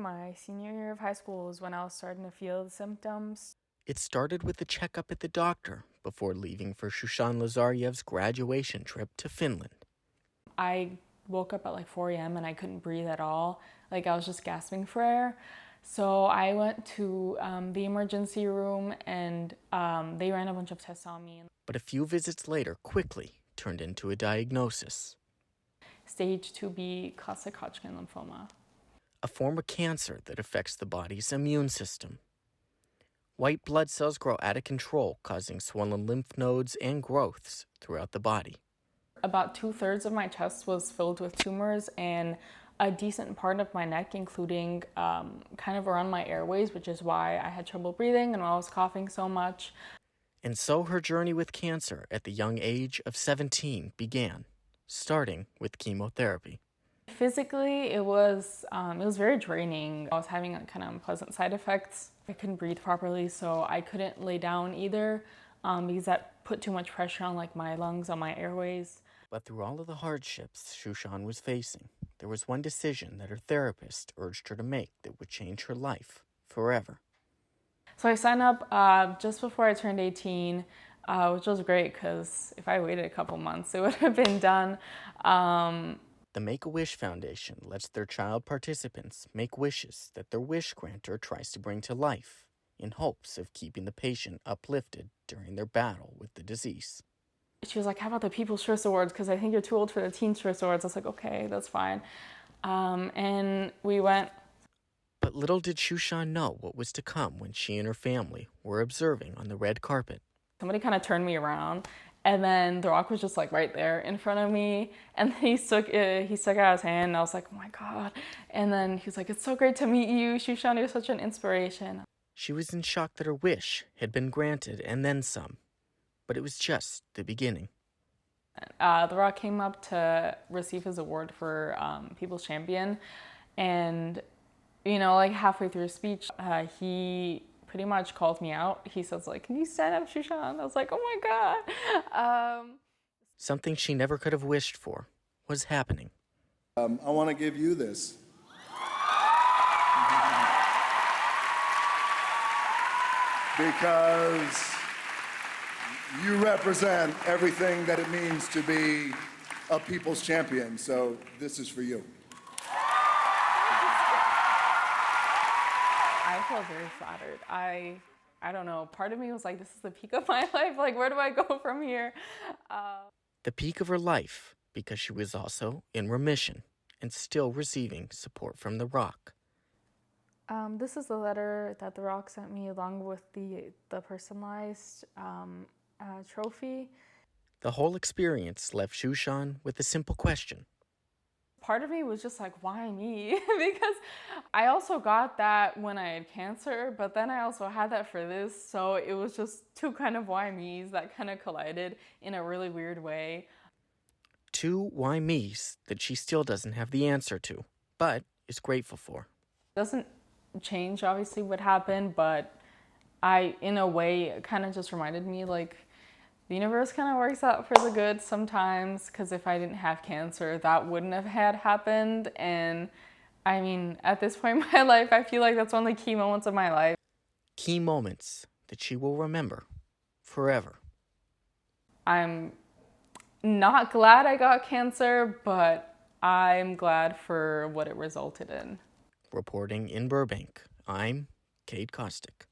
My senior year of high school was when I was starting to feel the symptoms. It started with a checkup at the doctor before leaving for Shushan Lazaryev's graduation trip to Finland. I woke up at like 4 a.m. and I couldn't breathe at all. Like I was just gasping for air. So I went to the emergency room and they ran a bunch of tests on me. But a few visits later quickly turned into a diagnosis. Stage 2B classic Hodgkin lymphoma. A form of cancer that affects the body's immune system. White blood cells grow out of control, causing swollen lymph nodes and growths throughout the body. About 2/3 of my chest was filled with tumors and a decent part of my neck, including kind of around my airways, which is why I had trouble breathing and why I was coughing so much. And so her journey with cancer at the young age of 17 began, starting with chemotherapy. Physically, it was very draining. I was having kind of unpleasant side effects. I couldn't breathe properly, so I couldn't lay down either because that put too much pressure on like my lungs, on my airways. But through all of the hardships Shushan was facing, there was one decision that her therapist urged her to make that would change her life forever. So I signed up just before I turned 18, which was great because if I waited a couple months, it would have been done. The Make-A-Wish Foundation lets their child participants make wishes that their wish granter tries to bring to life in hopes of keeping the patient uplifted during their battle with the disease. She was like, how about the People's Choice Awards? Because I think you're too old for the Teen Choice Awards. I was like, okay, that's fine. And we went. But little did Shushan know what was to come when she and her family were observing on the red carpet. Somebody kind of turned me around, and then The Rock was just like right there in front of me, and he stuck out his hand, and I was like, oh my God. And then he was like, it's so great to meet you, Shushan, you're such an inspiration. She was in shock that her wish had been granted and then some, but it was just the beginning. The Rock came up to receive his award for People's Champion, and like halfway through his speech, he pretty much called me out. He says like, can you stand up, Shushan? I was like, oh my God. Something she never could have wished for was happening. I want to give you this. Because you represent everything that it means to be a people's champion. So this is for you. I feel very flattered. I don't know. Part of me was like, this is the peak of my life. Like, where do I go from here? The peak of her life, because she was also in remission and still receiving support from The Rock. This is the letter that The Rock sent me along with the personalized trophy. The whole experience left Shushan with a simple question. Part of me was just like, why me? Because I also got that when I had cancer, but then I also had that for this. So it was just two kind of why me's that kind of collided in a really weird way. Two why me's that she still doesn't have the answer to, but is grateful for. It doesn't change, obviously, what happened, but in a way, it kind of just reminded me, like, the universe kind of works out for the good sometimes, because if I didn't have cancer, that wouldn't have happened. And I mean, at this point in my life, I feel like that's one of the key moments of my life. Key moments that she will remember forever. I'm not glad I got cancer, but I'm glad for what it resulted in. Reporting in Burbank, I'm Kate Kostick.